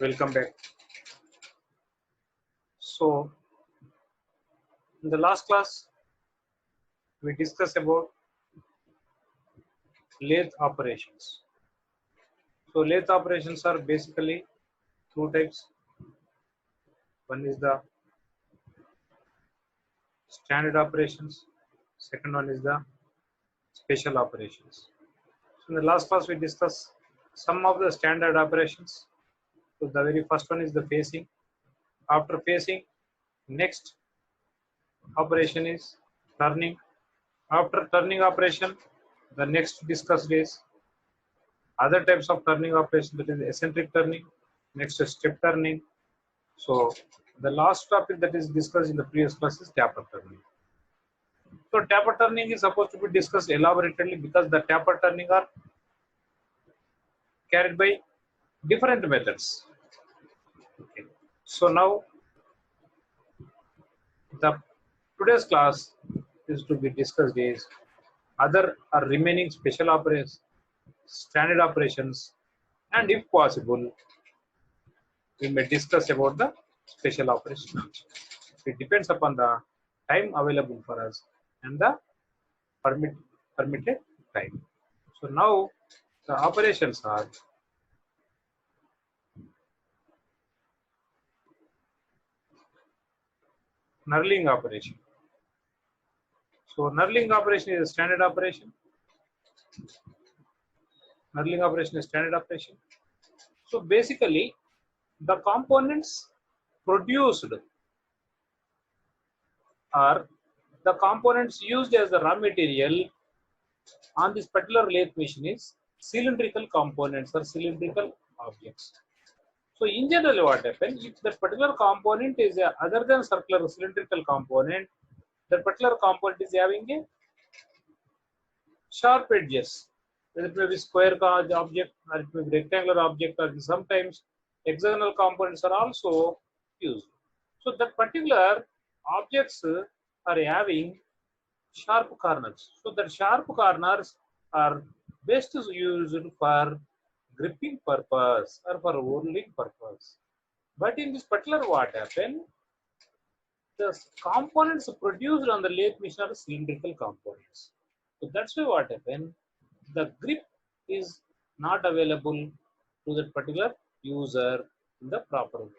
Welcome back. So, in the last class, we discussed about lathe operations. So, lathe operations are basically two types. One is the standard operations. Second one is the special operations. So, in the last class, we discussed some of the standard operations. So, the very first one is the facing. After facing, next operation is turning. After turning operation, the next discussed is other types of turning operation, that is eccentric turning, next is step turning. So the last topic that is discussed in the previous class is taper turning. So taper turning is supposed to be discussed elaborately because the taper turning are carried by different methods. Okay. So now the today's class is to be discussed is other or remaining special operations, standard operations, and if possible, we may discuss about the special operations. It depends upon the time available for us and the permitted time. So now the operations are knurling operation. So knurling operation is a standard operation. Knurling operation is standard operation. So basically, the components produced are the components used as the raw material on this particular lathe machine is cylindrical components or cylindrical objects. So in general, what happens if that particular component is other than circular cylindrical component, that particular component is having a sharp edges. It may be square object, or it may be rectangular object, or sometimes hexagonal components are also used. So that particular objects are having sharp corners. So that sharp corners are best used for gripping purpose or for holding purpose. But in this particular what happened, the components produced on the lathe machine are cylindrical components. So that's why what happened, the grip is not available to that particular user in the proper way.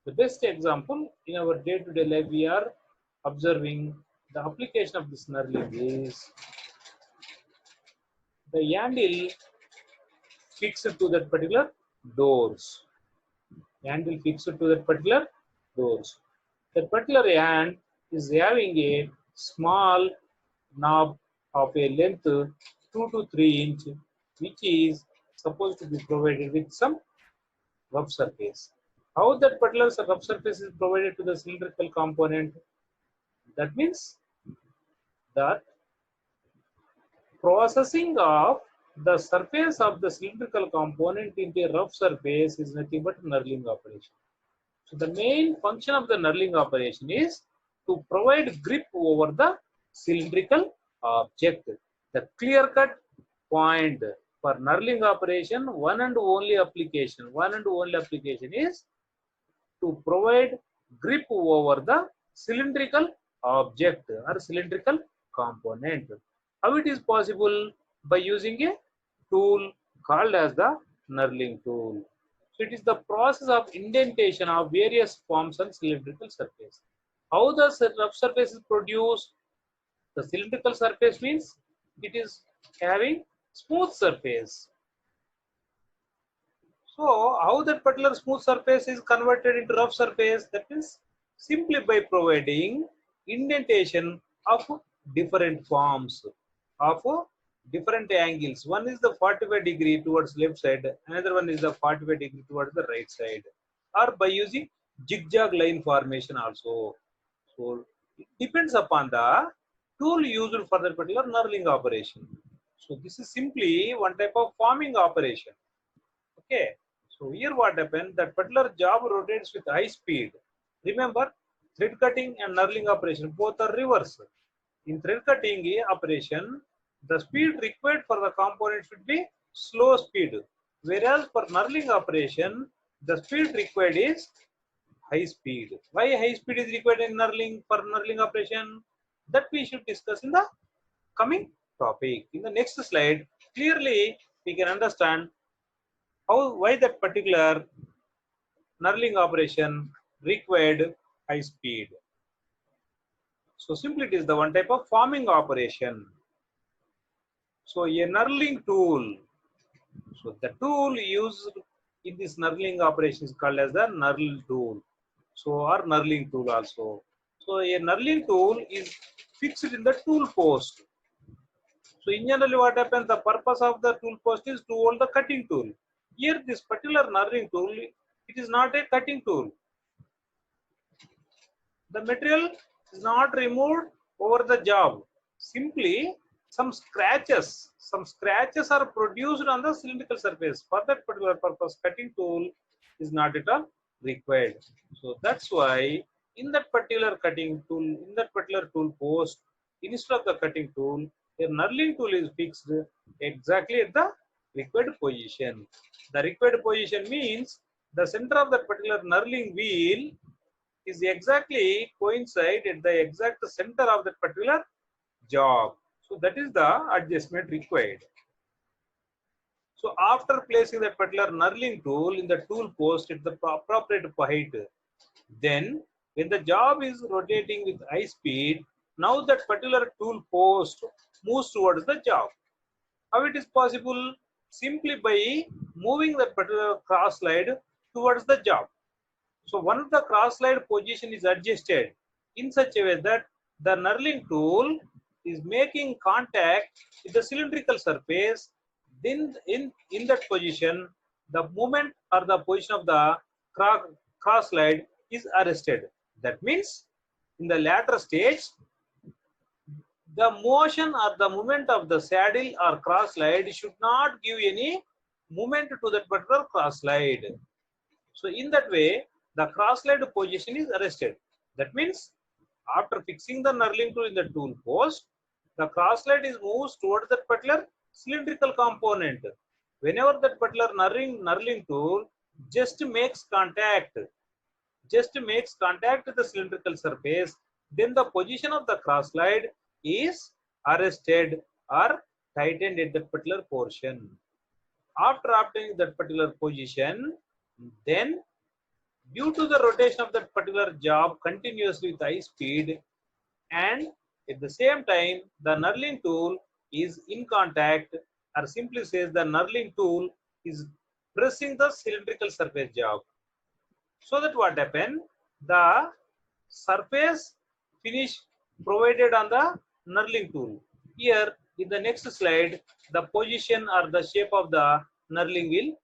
The best example in our day-to-day life we are observing the application of this knurling is the handle fixed to that particular doors. Handle fixed to that particular doors. That particular hand is having a small knob of a length 2 to 3 inch, which is supposed to be provided with some rough surface. How that particular rough surface is provided to the cylindrical component? That means that processing of the surface of the cylindrical component into a rough surface is nothing but knurling operation. So the main function of the knurling operation is to provide grip over the cylindrical object. The clear-cut point for knurling operation, one and only application is to provide grip over the cylindrical object or cylindrical component. How it is possible? By using a tool called as the knurling tool. So it is the process of indentation of various forms on cylindrical surface. How the rough surface is produced? The cylindrical surface means it is having smooth surface. So how that particular smooth surface is converted into rough surface? That is simply by providing indentation of different forms, of different angles. One is the 45-degree towards left side, another one is the 45-degree towards the right side, or by using zigzag line formation also. So it depends upon the tool used for that particular knurling operation. So this is simply one type of forming operation. Okay. So here what happened, that particular job rotates with high speed. Remember, thread cutting and knurling operation both are reverse. In thread cutting operation, the speed required for the component should be slow speed. Whereas for knurling operation, the speed required is high speed. Why high speed is required in knurling for knurling operation? That we should discuss in the coming topic. In the next slide, clearly we can understand why that particular knurling operation required high speed. So simply it is the one type of forming operation. So a knurling tool. So the tool used in this knurling operation is called as the knurl tool. So or knurling tool also. So a knurling tool is fixed in the tool post. So in general what happens, the purpose of the tool post is to hold the cutting tool. Here this particular knurling tool, it is not a cutting tool. The material is not removed over the job. Simply some scratches are produced on the cylindrical surface. For that particular purpose, cutting tool is not at all required. So that's why in that particular cutting tool, in that particular tool post, instead of the cutting tool, a knurling tool is fixed exactly at the required position. The required position means the center of that particular knurling wheel is exactly coincide at the exact center of that particular job. So that is the adjustment required. So after placing that particular knurling tool in the tool post at the appropriate height, then when the job is rotating with high speed, now that particular tool post moves towards the job. How it is possible? Simply by moving that particular cross slide towards the job. So once the cross slide position is adjusted in such a way that the knurling tool is making contact with the cylindrical surface, then in that position, the movement or the position of the cross slide is arrested. That means in the latter stage, the motion or the movement of the saddle or cross slide should not give any movement to that particular cross slide. So in that way, the cross slide position is arrested. That means after fixing the knurling tool in the tool post, the cross slide is moves towards that particular cylindrical component. Whenever that particular knurling tool just makes contact with the cylindrical surface, then the position of the cross slide is arrested or tightened at that particular portion. After obtaining that particular position, then due to the rotation of that particular job continuously with high speed, and at the same time the knurling tool is in contact, or simply says the knurling tool is pressing the cylindrical surface job. So that what happened, the surface finish provided on the knurling tool. Here in the next slide, the position or the shape of the knurling wheel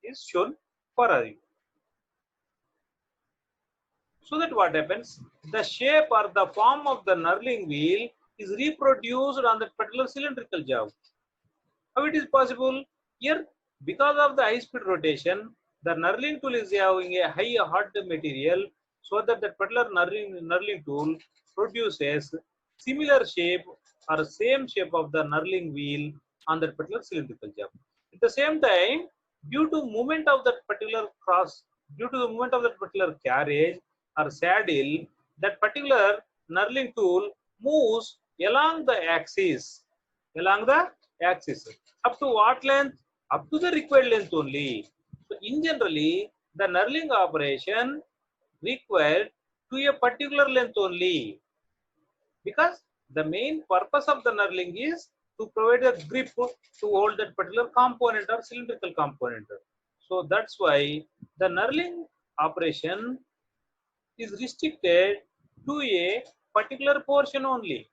is shown for you. So that what happens, the shape or the form of the knurling wheel is reproduced on that particular cylindrical job. How it is possible? Here, because of the high speed rotation, the knurling tool is having a high hot material, so that the particular knurling tool produces similar shape or same shape of the knurling wheel on that particular cylindrical job. At the same time, due to movement of that particular carriage or saddle, that particular knurling tool moves along the axis. Up to what length? Up to the required length only. So in generally, the knurling operation required to a particular length only, because the main purpose of the knurling is to provide a grip to hold that particular component or cylindrical component. So that's why the knurling operation is restricted to a particular portion only.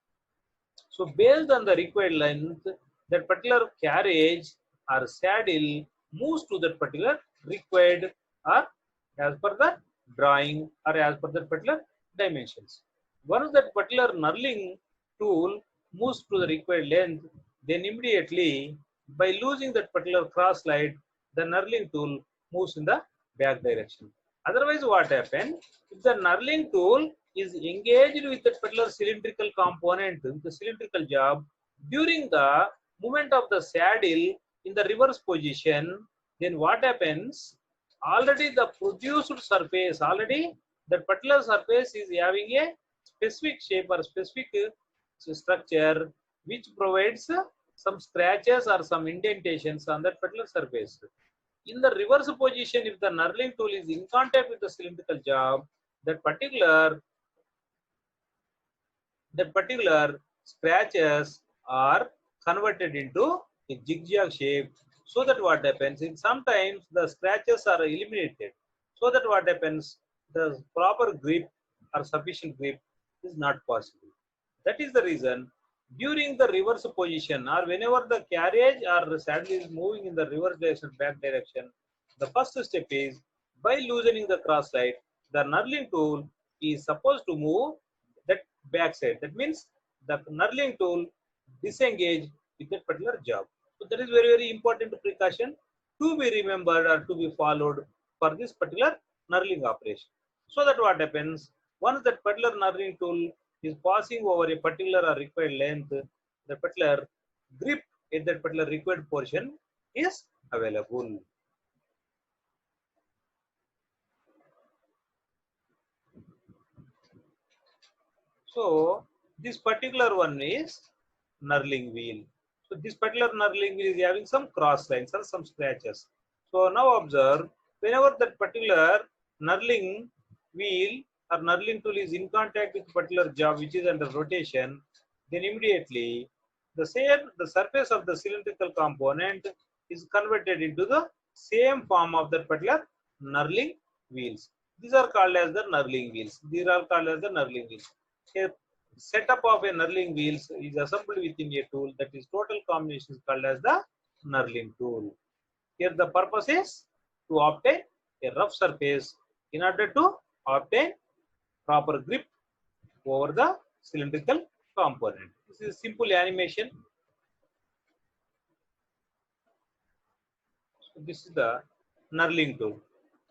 So based on the required length, that particular carriage or saddle moves to that particular required or as per the drawing or as per that particular dimensions. Once that particular knurling tool moves to the required length, then immediately by losing that particular cross slide, the knurling tool moves in the back direction. Otherwise, what happens? If the knurling tool is engaged with that particular cylindrical component, with the cylindrical job, during the movement of the saddle, in the reverse position, then what happens? Already the produced surface, already that particular surface is having a specific shape or specific structure which provides some scratches or some indentations on that particular surface. In the reverse position, if the knurling tool is in contact with the cylindrical job, that particular scratches are converted into a zigzag shape. So that what happens is sometimes the scratches are eliminated. So that what happens, the proper grip or sufficient grip is not possible. That is the reason during the reverse position or whenever the carriage or saddle is moving in the reverse direction, back direction, the first step is by loosening the cross slide, the knurling tool is supposed to move that back side. That means the knurling tool disengage with that particular job. So that is very, very important precaution to be remembered or to be followed for this particular knurling operation. So that what happens, once that particular knurling tool is passing over a particular or required length, the particular grip at that particular required portion is available. So this particular one is knurling wheel. So this particular knurling wheel is having some cross lines or some scratches. So now observe, whenever that particular knurling wheel or knurling tool is in contact with particular job which is under rotation, then immediately the surface of the cylindrical component is converted into the same form of that particular knurling wheels. These are called as the knurling wheels. These are called as the knurling wheels. A setup of a knurling wheels is assembled within a tool, that is total combination is called as the knurling tool. Here the purpose is to obtain a rough surface in order to obtain proper grip over the cylindrical component. This is simple animation. So this is the knurling tool.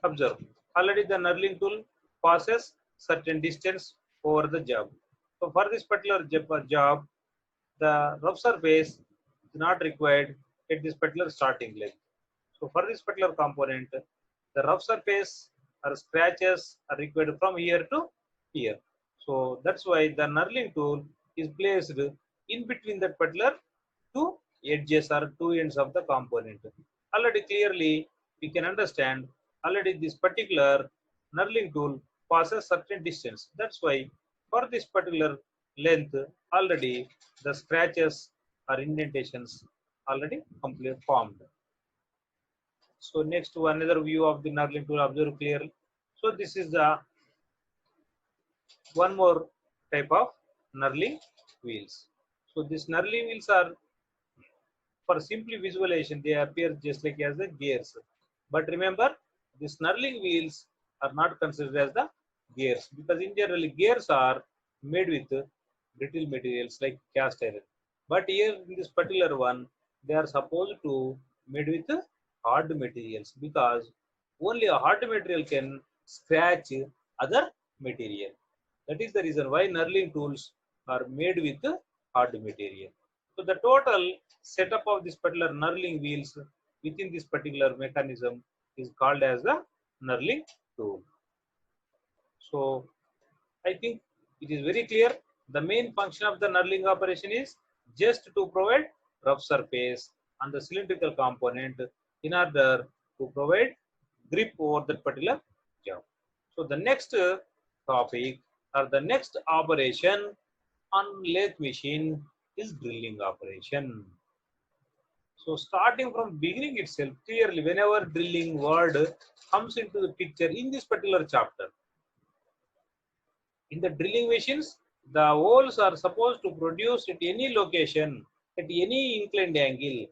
Observe, already the knurling tool passes certain distance over the job. So for this particular job, the rough surface is not required at this particular starting length. So for this particular component, the rough surface or scratches are required from here to here. So that's why the knurling tool is placed in between that particular two edges or two ends of the component. Already clearly we can understand, already this particular knurling tool passes certain distance. That's why for this particular length already the scratches or indentations already completely formed. So next to another view of the knurling tool, observe clearly. So this is the one more type of knurling wheels. So these knurling wheels are, for simple visualization, they appear just like as the gears. But remember, these knurling wheels are not considered as the gears, because in general gears are made with brittle materials like cast iron. But here in this particular one, they are supposed to made with hard materials, because only a hard material can scratch other material. That is the reason why knurling tools are made with hard material. So the total setup of this particular knurling wheels within this particular mechanism is called as the knurling tool. So I think it is very clear. The main function of the knurling operation is just to provide rough surface on the cylindrical component in order to provide grip over that particular job. So the next topic or the next operation on lathe machine is drilling operation. So starting from beginning itself, clearly whenever drilling word comes into the picture in this particular chapter, in the drilling machines, the holes are supposed to produce at any location, at any inclined angle.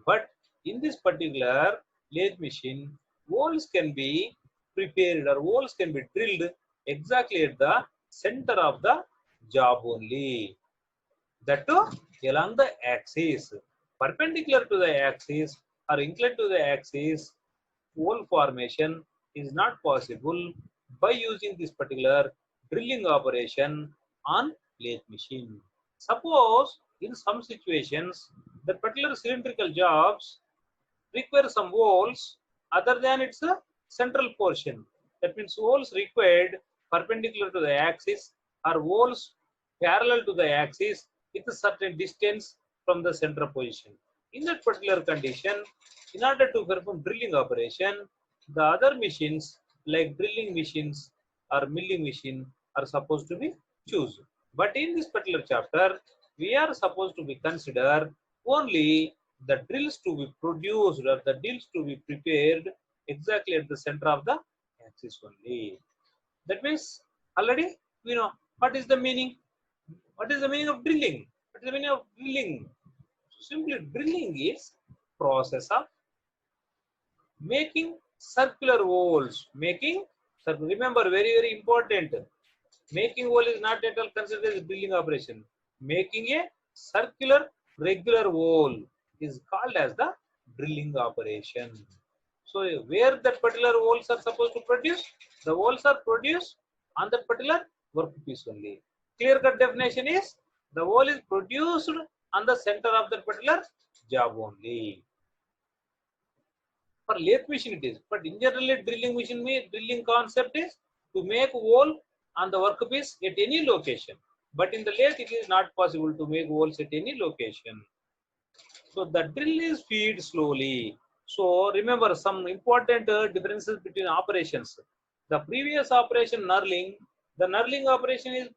But in this particular lathe machine, holes can be prepared or holes can be drilled exactly at the center of the job only. That too along the axis, perpendicular to the axis or inclined to the axis, hole formation is not possible by using this particular drilling operation on lathe machine. Suppose in some situations the particular cylindrical jobs require some holes other than its central portion. That means holes required perpendicular to the axis or holes parallel to the axis with a certain distance from the center position. In that particular condition, in order to perform drilling operation, the other machines like drilling machines or milling machine are supposed to be chosen. But in this particular chapter, we are supposed to be consider only the drills to be produced or the drills to be prepared exactly at the center of the axis only. That means already we know what is the meaning. What is the meaning of drilling? What is the meaning of drilling? Simply drilling is process of making circular holes. Making circle. Remember, very important. Making hole is not at all considered as drilling operation. Making a circular regular hole is called as the drilling operation. So where that particular holes are supposed to produce, the holes are produced on that particular workpiece only. Clear cut definition is the hole is produced on the center of that particular job only. For lathe machine it is, but in generally drilling machine drilling concept is to make hole on the workpiece at any location. But in the lathe it is not possible to make holes at any location. So the drill is feed slowly. So remember some important differences between operations. The previous operation knurling, the knurling operation is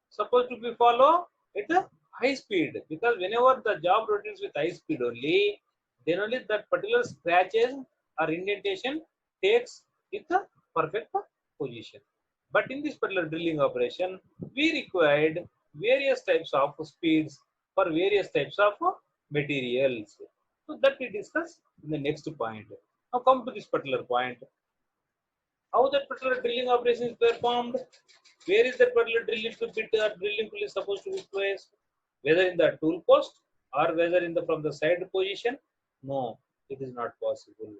supposed to be follow at a high speed, because whenever the job rotates with high speed only, then only that particular scratches or indentation takes its perfect position. But in this particular drilling operation, we required various types of speeds for various types of materials. So that we discuss in the next point. Now come to this particular point. How that particular drilling operation is performed? Where is that particular drilling bit or drilling tool is supposed to be placed? Whether in the tool post or whether in the from the side position? No, it is not possible.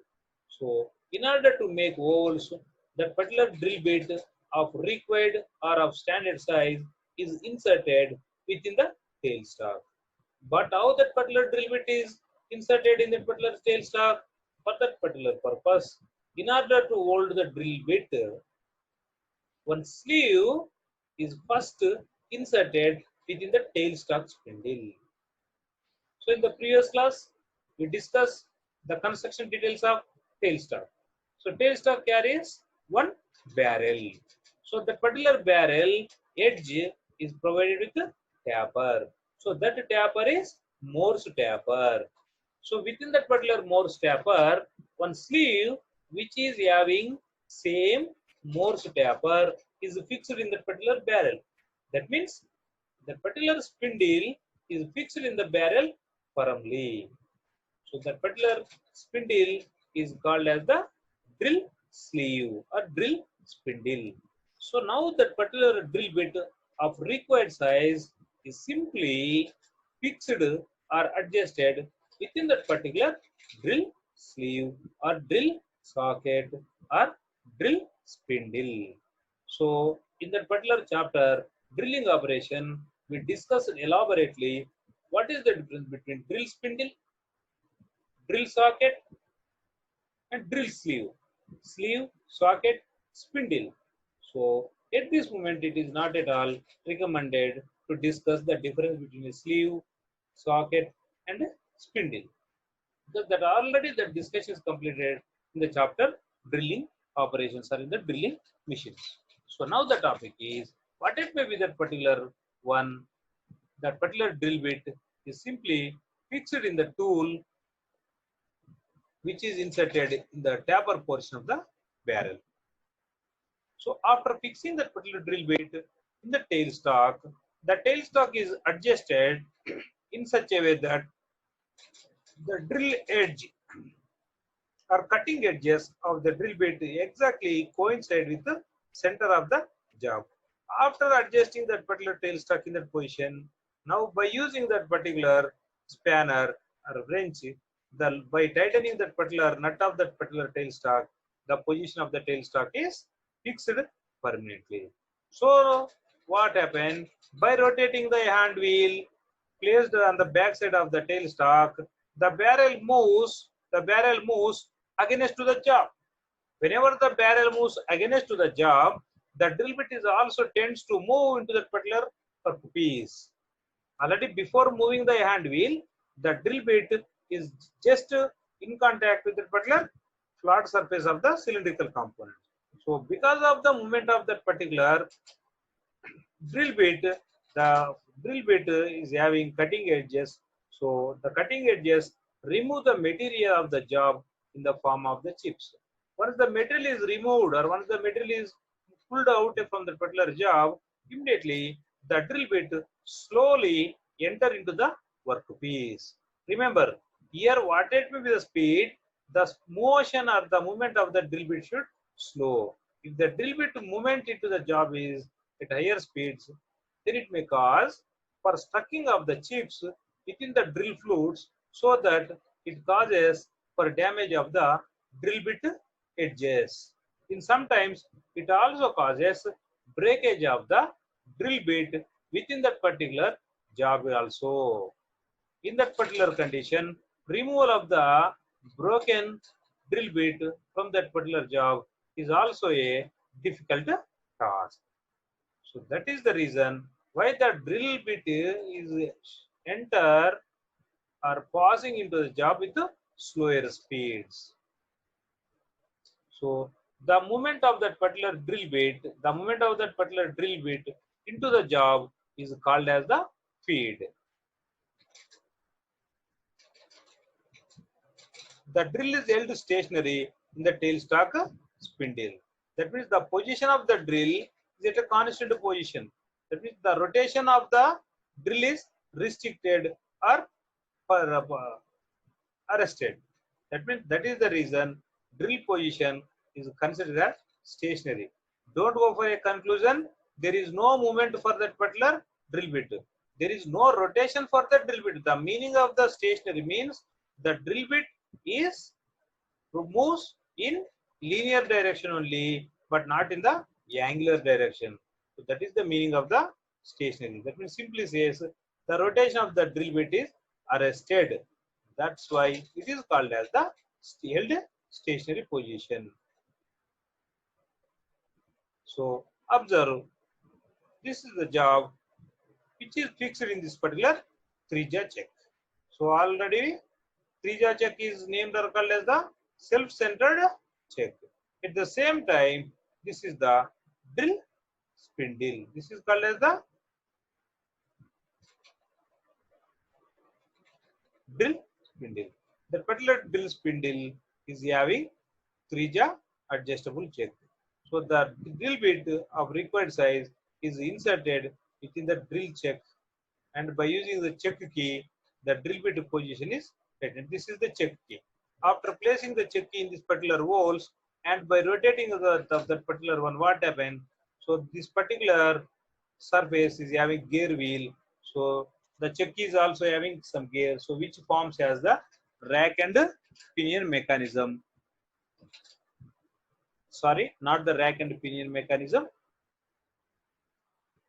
So, in order to make holes, that particular drill bit of required or of standard size is inserted within the tailstock. But how that particular drill bit is inserted in that particular tailstock? For that particular purpose, in order to hold the drill bit, one sleeve is first inserted within the tailstock spindle. So in the previous class, we discussed the construction details of tailstock. So tailstock carries one barrel. So the particular barrel edge is provided with a taper. So that taper is Morse taper. So within that particular Morse taper, one sleeve which is having same Morse taper is fixed in that particular barrel. That means that particular spindle is fixed in the barrel firmly. So that particular spindle is called as the drill sleeve or drill spindle. So now that particular drill bit of required size is simply fixed or adjusted within that particular drill sleeve or drill socket or drill spindle. So in that particular chapter, drilling operation, we discussed elaborately what is the difference between drill spindle, drill socket and drill sleeve. Sleeve, socket, spindle. So at this moment it is not at all recommended to discuss the difference between a sleeve, socket and a spindle. Because that already the discussion is completed in the chapter drilling operations or in the drilling machines. So now the topic is what it may be that particular one, that particular drill bit is simply fixed in the tool which is inserted in the taper portion of the barrel. So after fixing that particular drill bit in the tailstock is adjusted in such a way that the drill edge or cutting edges of the drill bit exactly coincide with the center of the job. After adjusting that particular tailstock in that position, now by using that particular spanner or wrench, by tightening that particular nut of that particular tailstock, the position of the tailstock is fixed permanently. So what happened? By rotating the hand wheel placed on the back side of the tailstock, the barrel moves the barrel moves against to the job. Whenever the barrel moves against to the job, the drill bit is also tends to move into that particular piece. Already before moving the hand wheel, the drill bit is just in contact with the particular flat surface of the cylindrical component. So because of the movement of that particular drill bit, the drill bit is having cutting edges. So the cutting edges remove the material of the job in the form of the chips. Once the material is removed or once the material is pulled out from the particular job, immediately the drill bit slowly enter into the workpiece. Remember, here what it may be the speed, the motion or the movement of the drill bit should slow. If the drill bit movement into the job is at higher speeds, then it may cause for stucking of the chips within the drill flutes so that it causes for damage of the drill bit edges. In sometimes it also causes breakage of the drill bit within that particular job also. In that particular condition, removal of the broken drill bit from that particular job is also a difficult task. So that is the reason why the drill bit is enter or passing into the job with slower speeds. So the movement of that particular drill bit, into the job is called as the feed. The drill is held stationary in the tailstock spindle. That means the position of the drill is at a constant position. That means the rotation of the drill is restricted or arrested. That means that is the reason drill position is considered as stationary. Don't go for a conclusion. There is no movement for that particular drill bit. There is no rotation for the drill bit. The meaning of the stationary means the drill bit is moves in linear direction only, but not in the angular direction. So that is the meaning of the stationary. That means simply says the rotation of the drill bit is arrested. That's why it is called as the held stationary position. So observe, this is the job which is fixed in this particular Trija check. So already Trija check is named or called as the self-centered check. At the same time, this is the drill spindle. This is called as the drill spindle. The particular drill spindle is having Trija adjustable check. So the drill bit of required size is inserted within the drill check, and by using the check key, the drill bit position is set. This is the check key. After placing the check key in this particular holes and by rotating that particular one, what happened? So this particular surface is having gear wheel. So the check key is also having some gear. So which forms as the rack and pinion mechanism. Sorry, not the rack and pinion mechanism.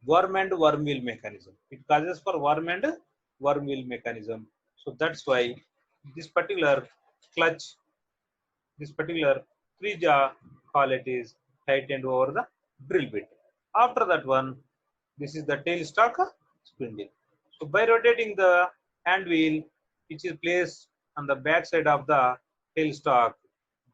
Worm and worm wheel mechanism. It causes for worm and worm wheel mechanism. So that's why this particular clutch, this particular Trija collet is tightened over the drill bit. After that one, this is the tailstock spindle. So by rotating the hand wheel, which is placed on the back side of the tailstock,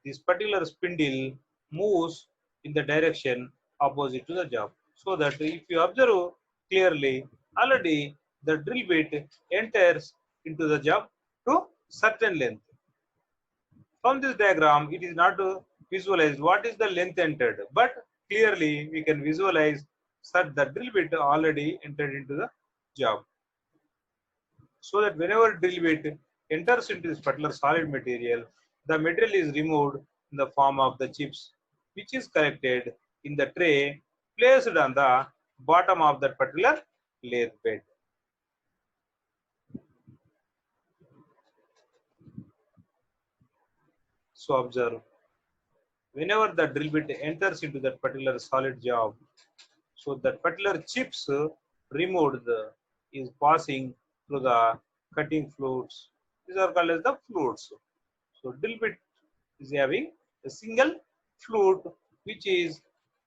this particular spindle moves in the direction opposite to the job. So that if you observe clearly, already the drill bit enters into the job to certain length. From this diagram, it is not visualized what is the length entered, but clearly we can visualize that the drill bit already entered into the job. So that whenever drill bit enters into this particular solid material, the material is removed in the form of the chips, which is collected in the tray placed on the bottom of that particular lathe bed. So observe, whenever the drill bit enters into that particular solid job, so that particular chips removed is passing through the cutting flutes. These are called as the flutes. So drill bit is having a single flute which is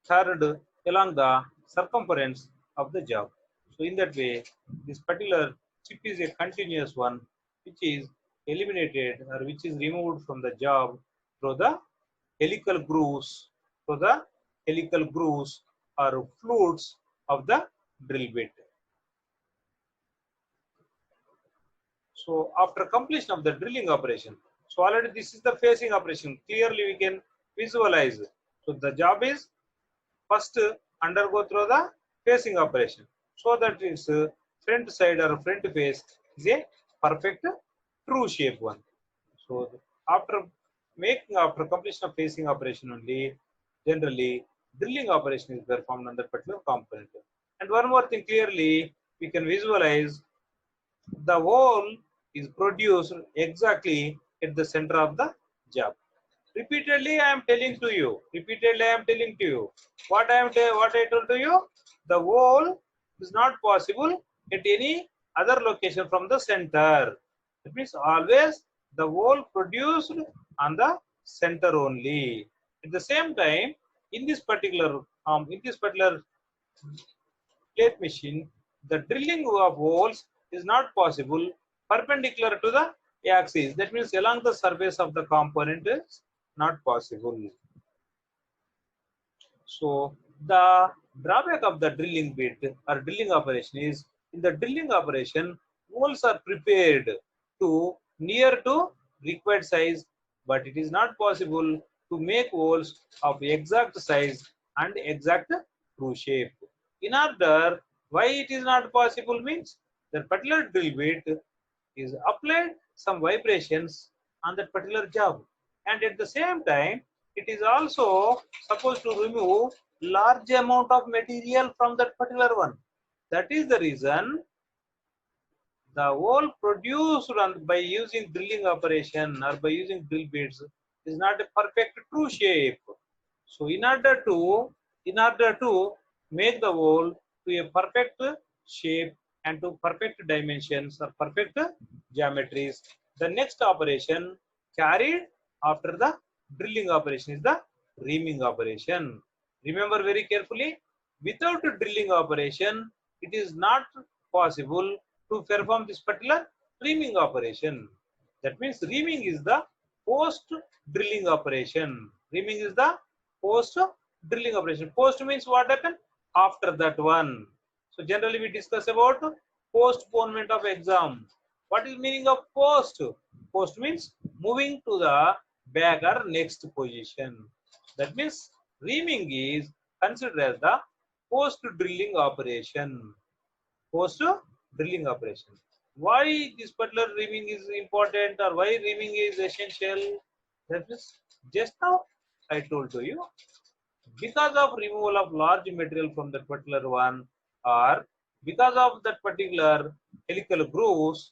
turned along the circumference of the job. So in that way, this particular chip is a continuous one which is eliminated or which is removed from the job through the helical grooves, or flutes of the drill bit. So after completion of the drilling operation, so already this is the facing operation. Clearly we can visualize. So the job is first undergo through the facing operation, so that its front side or front face is a perfect true shape one. So after completion of facing operation only, generally drilling operation is performed on that particular component. And one more thing, clearly we can visualize the hole is produced exactly at the center of the job. Repeatedly I am telling to you. What I told to you, the hole is not possible at any other location from the center. It means always the hole produced on the center only. At the same time, in this particular lathe machine, the drilling of holes is not possible perpendicular to the axis. That means along the surface of the component is not possible. So the drawback of the drilling bit or drilling operation is, in the drilling operation, holes are prepared to near to required size, but it is not possible to make holes of exact size and exact true shape. In order, why it is not possible means, the particular drill bit is applied some vibrations on that particular job, and at the same time it is also supposed to remove large amount of material from that particular one. That is the reason the hole produced by using drilling operation or by using drill bits is not a perfect true shape. So in order to make the hole to a perfect shape and to perfect dimensions or perfect geometries, the next operation carried after the drilling operation is the reaming operation. Remember very carefully, without a drilling operation, it is not possible to perform this particular reaming operation. That means reaming is the post drilling operation. Reaming is the post drilling operation. Post means what happened after that one. So generally we discuss about postponement of exam. What is meaning of post? Post means moving to the back or next position. That means reaming is considered as the post drilling operation. Post drilling operation. Why this particular reaming is important, or why reaming is essential? That is just now I told to you. Because of removal of large material from that particular one, or because of that particular helical grooves,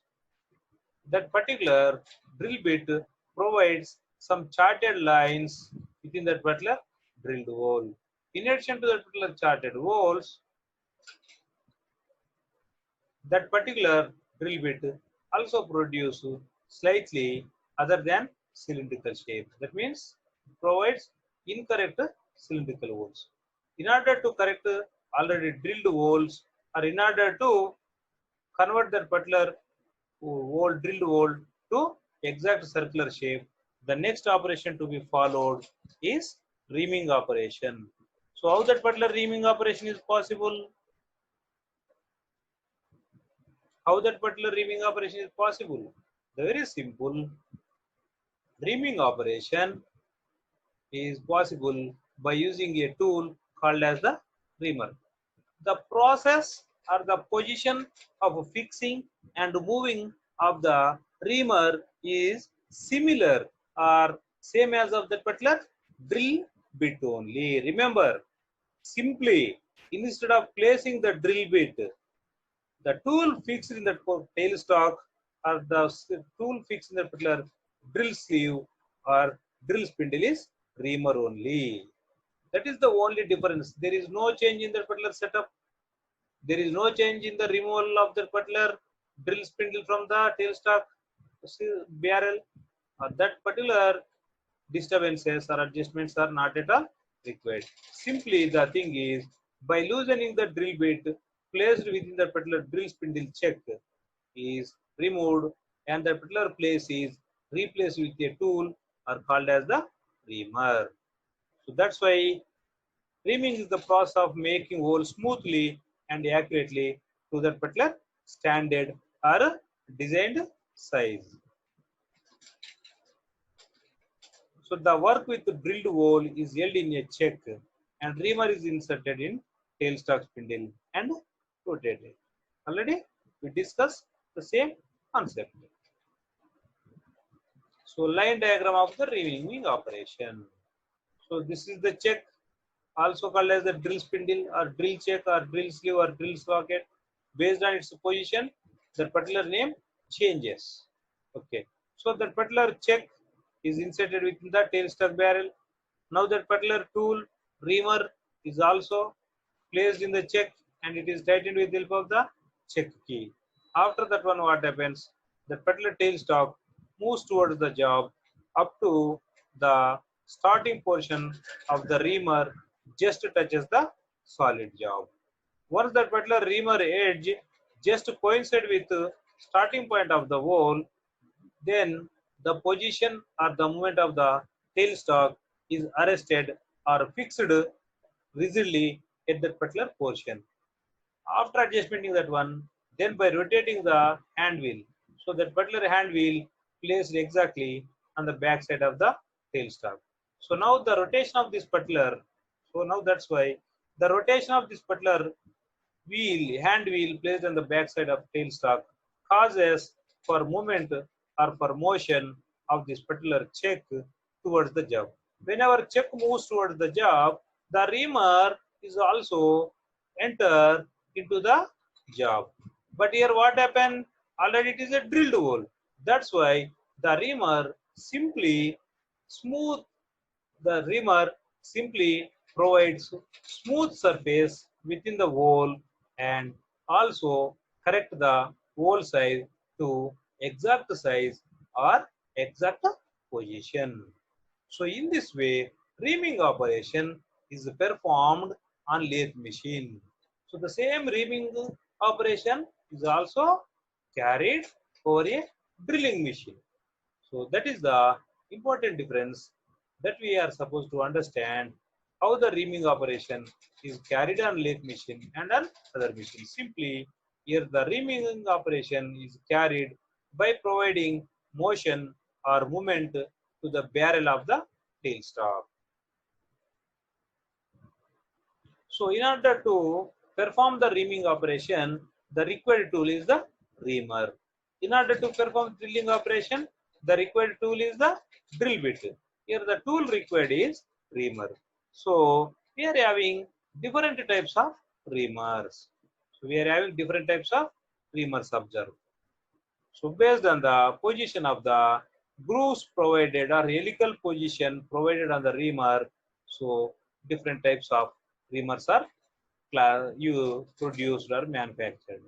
that particular drill bit provides some charted lines within that particular drilled hole. In addition to that particular charted holes, that particular drill bit also produce slightly other than cylindrical shape. That means provides incorrect cylindrical holes. In order to correct already drilled holes, or in order to convert that particular hole, drilled hole to exact circular shape, the next operation to be followed is reaming operation. So how that particular reaming operation is possible? How that particular reaming operation is possible? Very simple. Reaming operation is possible by using a tool called as the reamer. The process or the position of fixing and moving of the reamer is similar or same as of that particular drill bit only. Remember, simply instead of placing the drill bit, the tool fixed in the tailstock or the tool fixed in the particular drill sleeve or drill spindle is reamer only. That is the only difference. There is no change in that particular setup. There is no change in the removal of that particular drill spindle from the tailstock barrel. that particular disturbances or adjustments are not at all required. Simply the thing is, by loosening the drill bit placed within the particular drill spindle check is removed and the particular place is replaced with a tool are called as the reamer. So that's why reaming is the process of making hole smoothly and accurately to that particular standard or designed size. So the work with the drilled hole is held in a check and reamer is inserted in tailstock spindle and rotated. Already we discussed the same concept. So line diagram of the reaming operation. So this is the check, also called as the drill spindle or drill check or drill sleeve or drill socket. Based on its position, the particular name changes. Okay. So that particular check is inserted within the tailstock barrel. Now that particular tool, reamer, is also placed in the check and it is tightened with the help of the check key. After that one, what happens? The particular tailstock moves towards the job up to the starting portion of the reamer just touches the solid job. Once that particular reamer edge just coincide with the starting point of the hole, then the position or the movement of the tailstock is arrested or fixed rigidly at that particular portion. After adjustmenting that one, then by rotating the hand wheel, so that particular hand wheel placed exactly on the back side of the tailstock. So now the rotation of this particular, so now that's why the rotation of this particular hand wheel placed on the back side of tailstock causes for movement or for motion of this particular check towards the job. Whenever check moves towards the job, the reamer is also enter into the job. But here what happened? Already it is a drilled hole. That's why the reamer simply smooth the reamer simply provides smooth surface within the hole and also correct the hole size to exact size or exact position. So in this way, reaming operation is performed on lathe machine. So the same reaming operation is also carried over a drilling machine. So that is the important difference that we are supposed to understand how the reaming operation is carried on lathe machine and on other machines. Simply here the reaming operation is carried by providing motion or movement to the barrel of the tailstock. So in order to perform the reaming operation, the required tool is the reamer. In order to perform drilling operation, the required tool is the drill bit. Here the tool required is reamer. So we are having different types of reamers. So we are having different types of reamers observed. So based on the position of the grooves provided or helical position provided on the reamer, so different types of reamers are you produced or manufactured.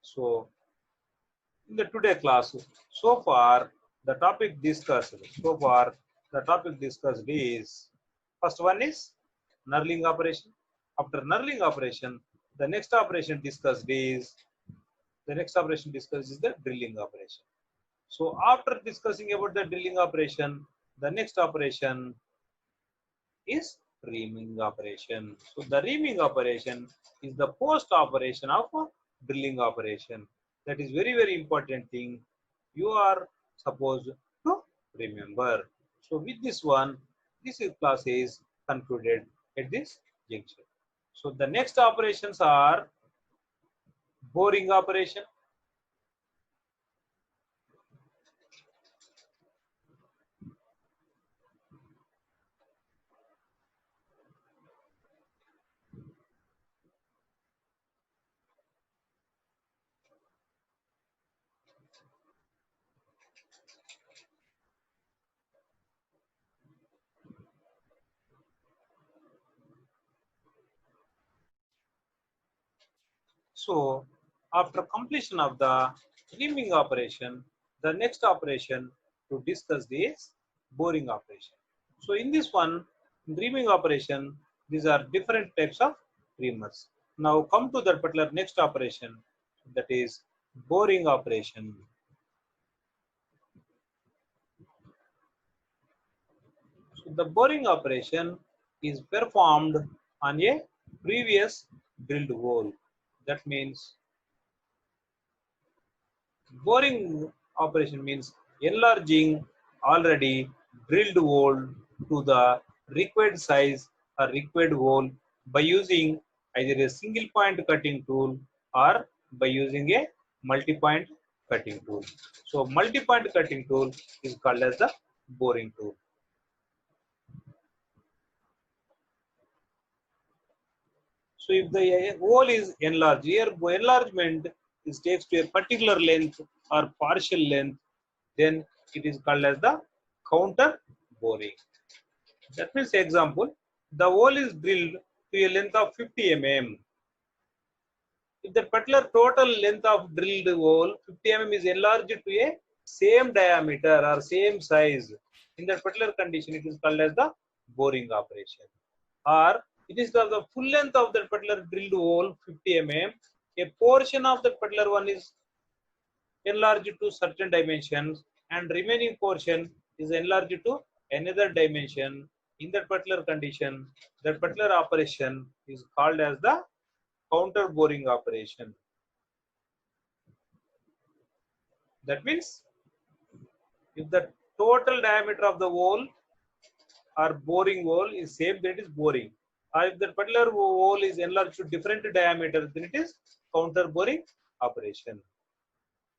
So in the today class, so far the topic discussed is first one is knurling operation. After knurling operation, the next operation discussed is the drilling operation. So after discussing about the drilling operation, the next operation is reaming operation. So the reaming operation is the post operation of drilling operation. That is very, very important thing you are supposed to remember. So with this one, this class is concluded at this junction. So the next operations are boring operation. So after completion of the reaming operation, the next operation to discuss this boring operation. So in this one, reaming operation, these are different types of reamers. Now come to that particular next operation, that is boring operation. So the boring operation is performed on a previous drilled hole. That means boring operation means enlarging already drilled hole to the required size or required hole by using either a single point cutting tool or by using a multi-point cutting tool. So multi-point cutting tool is called as the boring tool. So if the hole is enlarged, here enlargement is takes to a particular length or partial length, then it is called as the counter boring. That means, example, the hole is drilled to a length of 50 mm. If the particular total length of drilled hole 50 mm is enlarged to a same diameter or same size, in that particular condition it is called as the boring operation. Or it is the full length of that particular drilled hole 50 mm, a portion of that particular one is enlarged to certain dimensions and remaining portion is enlarged to another dimension. In that particular condition, that particular operation is called as the counter boring operation. That means if the total diameter of the hole or boring hole is same, then it is boring. Or if the particular hole is enlarged to different diameter, then it is counter boring operation.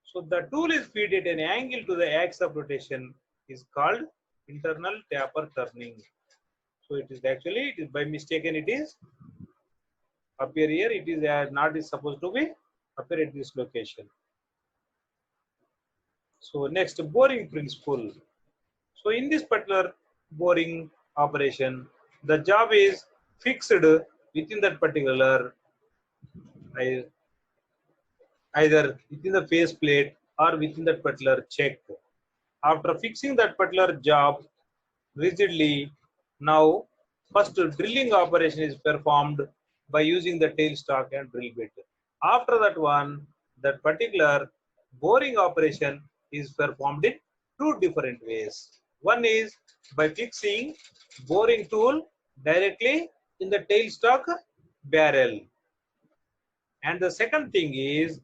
So the tool is fed at an angle to the axis of rotation is called internal taper turning. So it is actually, it is by mistaken, it is appear here, it is not is supposed to be appear at this location. So next, boring principle. So in this particular boring operation, the job is fixed within that particular either within the face plate or within that particular check. After fixing that particular job rigidly, now first drilling operation is performed by using the tailstock and drill bit. After that one, that particular boring operation is performed in two different ways. One is by fixing boring tool directly in the tailstock barrel. And the second thing is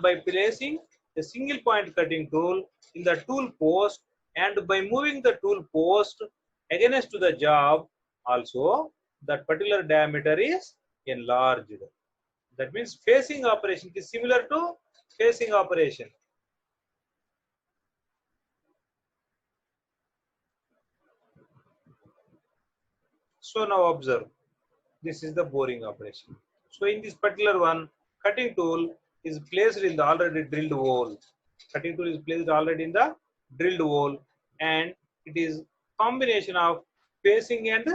by placing a single point cutting tool in the tool post and by moving the tool post against to the job, also that particular diameter is enlarged. That means facing operation is similar to facing operation. So now observe, this is the boring operation. So in this particular one, cutting tool is placed in the already drilled hole. Cutting tool is placed already in the drilled hole, and it is combination of facing and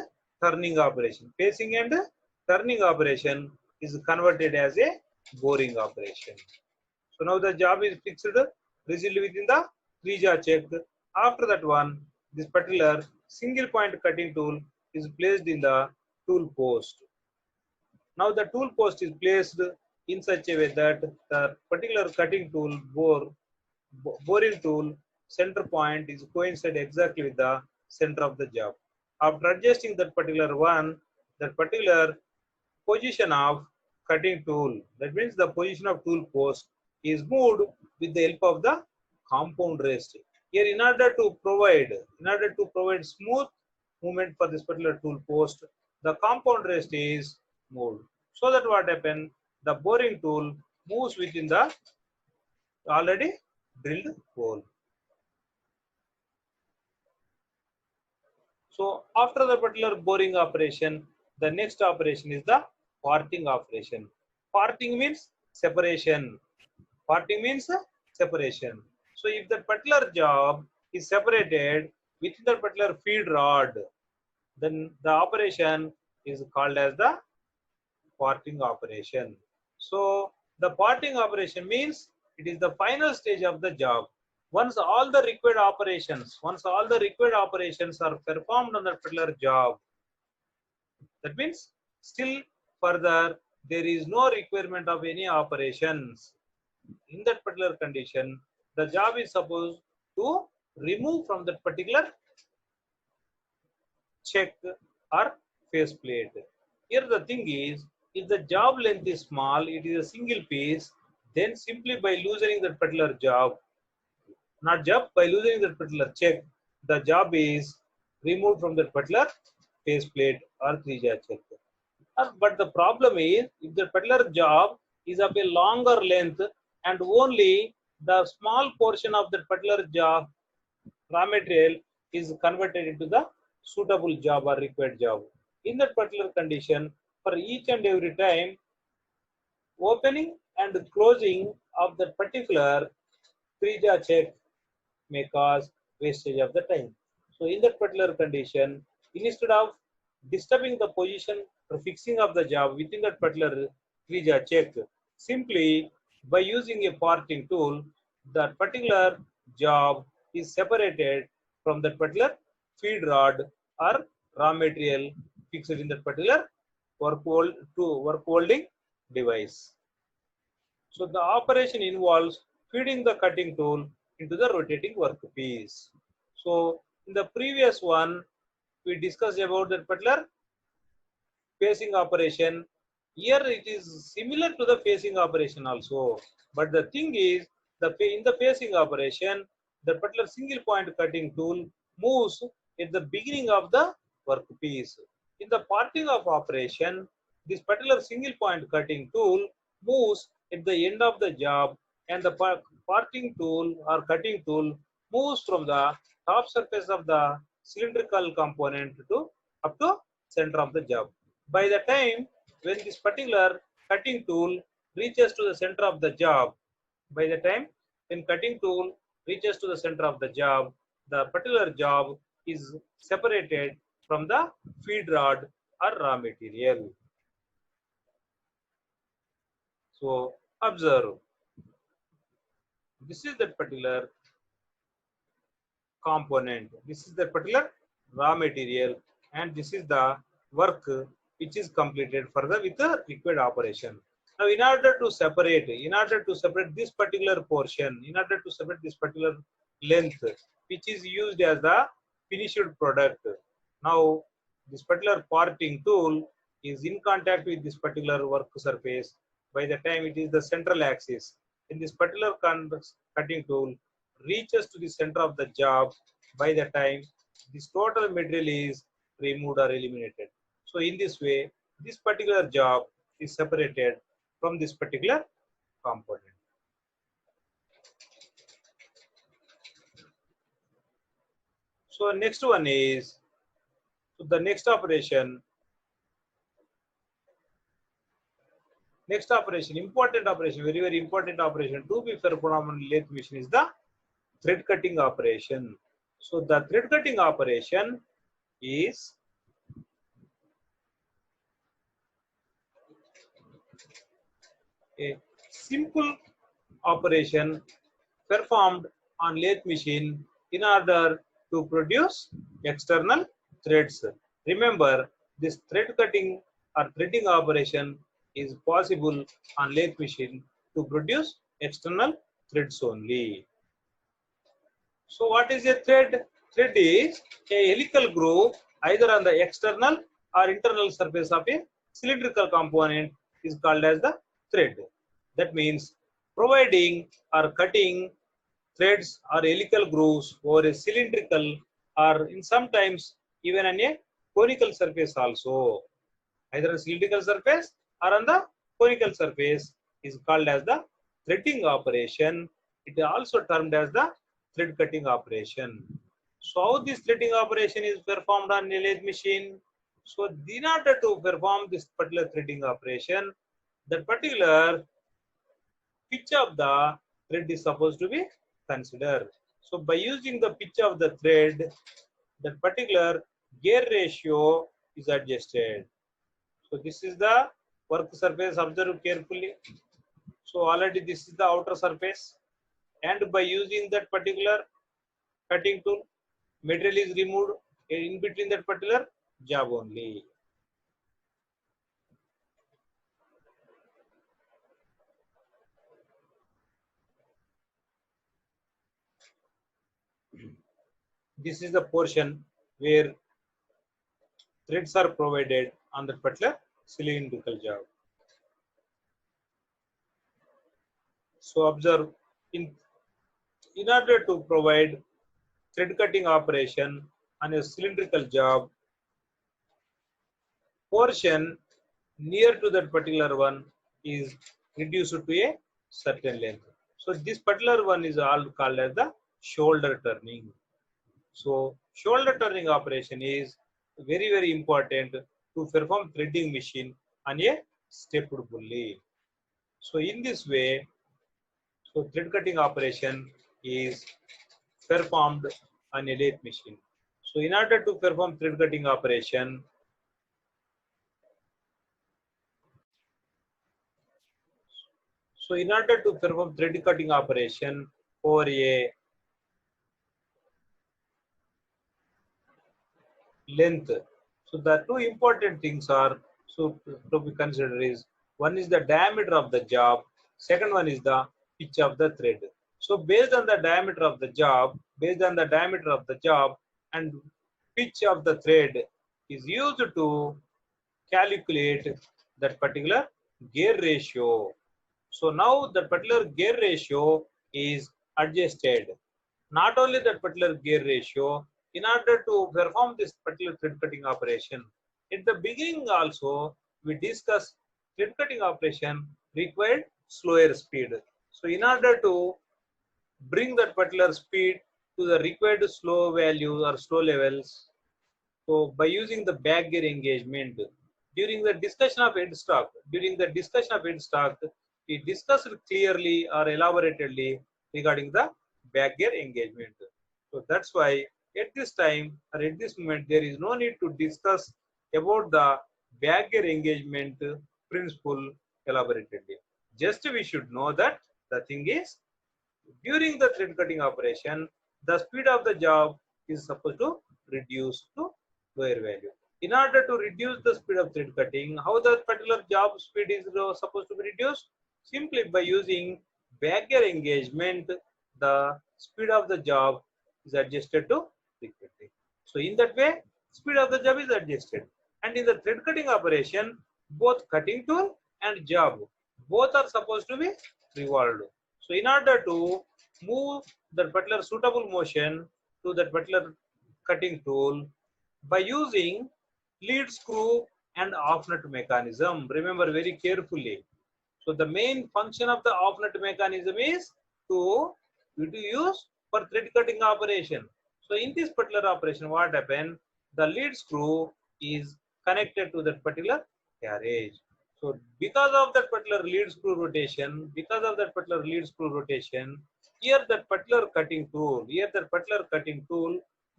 turning operation. Facing and turning operation is converted as a boring operation. So now the job is fixed rigidly within the three-jaw check. After that one, this particular single point cutting tool is placed in the tool post. Now the tool post is placed in such a way that the particular cutting tool boring tool center point is coincide exactly with the center of the job. After adjusting that particular one, that particular position of cutting tool, that means the position of tool post is moved with the help of the compound rest. Here in order to provide smooth movement for this particular tool post, the compound rest is moved. So that what happens, the boring tool moves within the already drilled hole. So after the particular boring operation, the next operation is the parting operation. Parting means separation. Parting means separation. So if the particular job is separated within the particular feed rod, then the operation is called as the parting operation. So the parting operation means it is the final stage of the job. Once all the required operations are performed on that particular job, that means still further there is no requirement of any operations. In that particular condition, the job is supposed to remove from that particular check or faceplate. Here the thing is, if the job length is small, it is a single piece, then simply by loosening that particular job, not job, by losing that particular check, the job is removed from that particular faceplate or three-jar check. But the problem is, if the particular job is of a longer length and only the small portion of that particular job raw material is converted into the suitable job or required job. In that particular condition, for each and every time, opening and closing of that particular three-jar check may cause wastage of the time. So in that particular condition, instead of disturbing the position or fixing of the job within that particular three-jar check, simply by using a parting tool, that particular job is separated from that particular feed rod or raw material fixed in that particular work holding device. So the operation involves feeding the cutting tool into the rotating workpiece. So in the previous one, we discussed about that particular facing operation. Here it is similar to the facing operation also. But the thing is, in the facing operation, the particular single point cutting tool moves at the beginning of the workpiece. In the parting of operation, this particular single point cutting tool moves at the end of the job, and the parting tool or cutting tool moves from the top surface of the cylindrical component to up to center of the job. By the time when this particular cutting tool reaches to the center of the job, by the time when cutting tool reaches to the center of the job, the particular job is separated from the feed rod or raw material. So observe, this is that particular component, this is the particular raw material, and this is the work which is completed further with the required operation. Now in order to separate this particular portion, in order to separate this particular length which is used as the finished product, now this particular parting tool is in contact with this particular work surface. By the time it is the central axis, in this particular cutting tool reaches to the center of the job, by the time this total material is removed or eliminated. So in this way, this particular job is separated from this particular component. So next one is, so the next operation, important operation, very, very important operation to be performed on lathe machine is the thread cutting operation. So the thread cutting operation is a simple operation performed on lathe machine in order to produce external threads. Remember, this thread cutting or threading operation is possible on lathe machine to produce external threads only. So what is a thread? Thread is a helical groove either on the external or internal surface of a cylindrical component is called as the thread. That means providing or cutting threads or helical grooves over a cylindrical or in sometimes even on a conical surface also. Either a cylindrical surface or on the conical surface is called as the threading operation. It is also termed as the thread cutting operation. So how this threading operation is performed on a lathe machine? So in order to perform this particular threading operation, the particular pitch of the thread is supposed to be considered. So by using the pitch of the thread, that particular gear ratio is adjusted. So this is the work surface, observe carefully. So already this is the outer surface. and by using that particular cutting tool, material is removed in between that particular job only. This is the portion where threads are provided on that particular cylindrical job. So observe, in order to provide thread cutting operation on a cylindrical job, portion near to that particular one is reduced to a certain length. So this particular one is all called as the shoulder turning. So shoulder turning operation is very important to perform threading machine on a stepped pulley. So in this way, so thread cutting operation is performed on a lathe machine. So in order to perform thread cutting operation, thread cutting operation for a length, so the two important things are to be considered is, one is the diameter of the job, second one is the pitch of the thread. So based on the diameter of the job, and pitch of the thread is used to calculate that particular gear ratio. So now that particular gear ratio is adjusted. Not only that particular gear ratio, in order to perform this particular thread cutting operation, at the beginning also we discussed thread cutting operation required slower speed. So in order to bring that particular speed to the required slow values or slow levels, so by using the back gear engagement, during the discussion of headstock, we discussed clearly or elaboratedly regarding the back gear engagement. So that's why at this time or at this moment there is no need to discuss about the back gear engagement principle elaboratedly. Just we should know that the thing is, during the thread cutting operation, the speed of the job is supposed to reduce to lower value. In order to reduce the speed of thread cutting, how the particular job speed is supposed to be reduced? Simply by using back gear engagement, the speed of the job is adjusted to frequency. So in that way, speed of the job is adjusted. And in the thread cutting operation, both cutting tool and job, both are supposed to be revolved. So in order to move that particular suitable motion to that particular cutting tool, by using lead screw and off nut mechanism. Remember very carefully. So the main function of the off nut mechanism is to use for thread cutting operation. So in this particular operation, what happened? The lead screw is connected to that particular carriage. So because of that particular lead screw rotation, here that particular cutting tool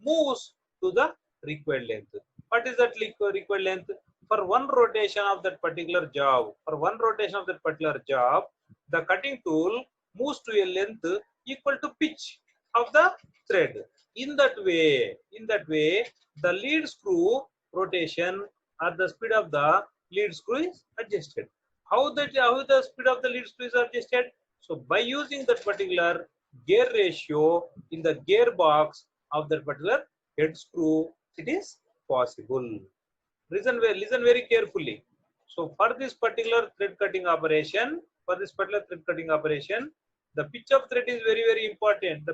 moves to the required length. What is that required length? For one rotation of that particular job, the cutting tool moves to a length equal to pitch of the thread. In that way, the lead screw rotation or the speed of the lead screw is adjusted. How the speed of the lead screw is adjusted? So by using that particular gear ratio in the gearbox of that particular head screw, it is possible. Listen very carefully. So for this particular thread cutting operation, the pitch of thread is very important.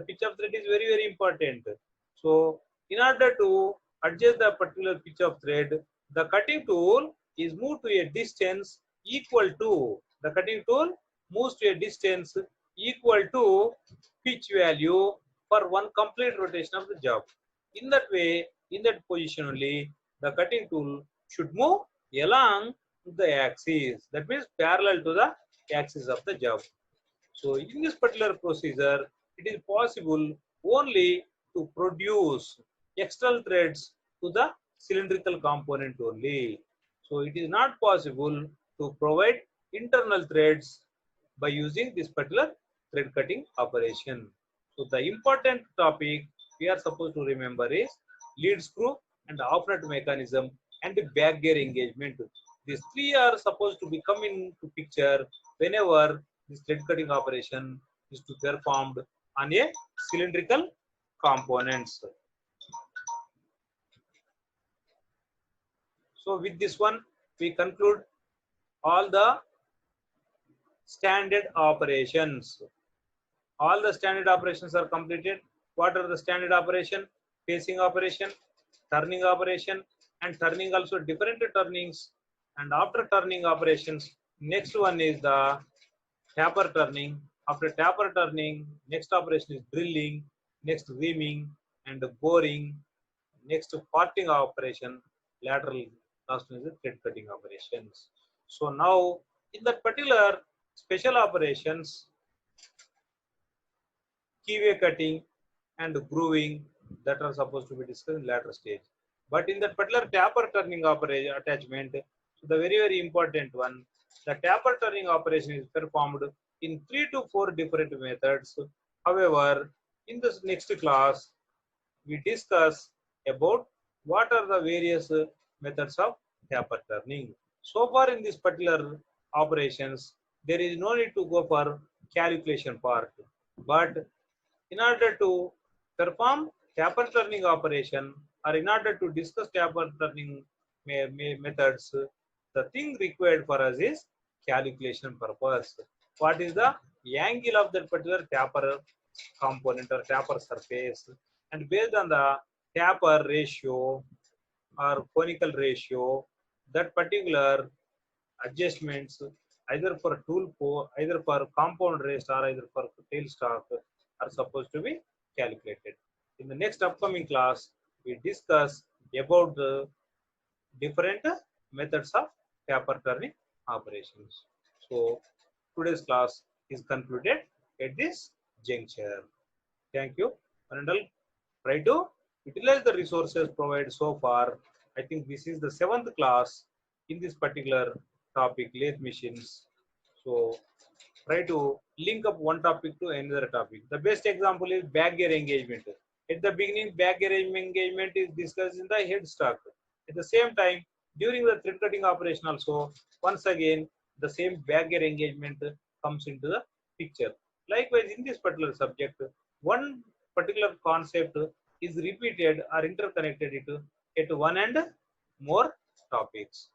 So in order to adjust the particular pitch of thread, the cutting tool is moved to a distance equal to pitch value for one complete rotation of the job. In that way, in that position only, the cutting tool should move along the axis. That means parallel to the axis of the job. So in this particular procedure, it is possible only to produce external threads to the cylindrical component only. So it is not possible to provide internal threads by using this particular thread cutting operation. So the important topic we are supposed to remember is lead screw and off nut mechanism and back gear engagement. These three are supposed to be come into picture whenever this thread cutting operation is to performed on a cylindrical components. So with this one, we conclude all the standard operations. All the standard operations are completed. What are the standard operation? Pacing operation, turning operation, and turning also different turnings. And after turning operations, next one is the taper turning. After taper turning, next operation is drilling, next reaming and boring, next parting operation, lateral last one is the thread cutting operations. So now in that particular special operations, keyway cutting and grooving that are supposed to be discussed in later stage. But in that particular taper turning operation attachment, so the very important one, the taper turning operation is performed in 3 to 4 different methods. However, in this next class, we discuss about what are the various methods of taper turning. So far in this particular operations, there is no need to go for calculation part, but in order to perform taper turning operation or in order to discuss taper turning methods, the thing required for us is calculation purpose. What is the angle of that particular taper component or taper surface, and based on the taper ratio or conical ratio, that particular adjustments either for either for compound rest or either for tailstock are supposed to be calculated. In the next upcoming class, we discuss about the different methods of taper turning operations. So today's class is concluded at this juncture. Thank you. And I'll try to utilize the resources provided so far. I think this is the 7th class in this particular topic, lathe machines. So try to link up one topic to another topic. The best example is back gear engagement. At the beginning, back gear engagement is discussed in the headstock. At the same time, during the thread cutting operation also, once again, the same back gear engagement comes into the picture. Likewise, in this particular subject, one particular concept is repeated or interconnected at one and more topics.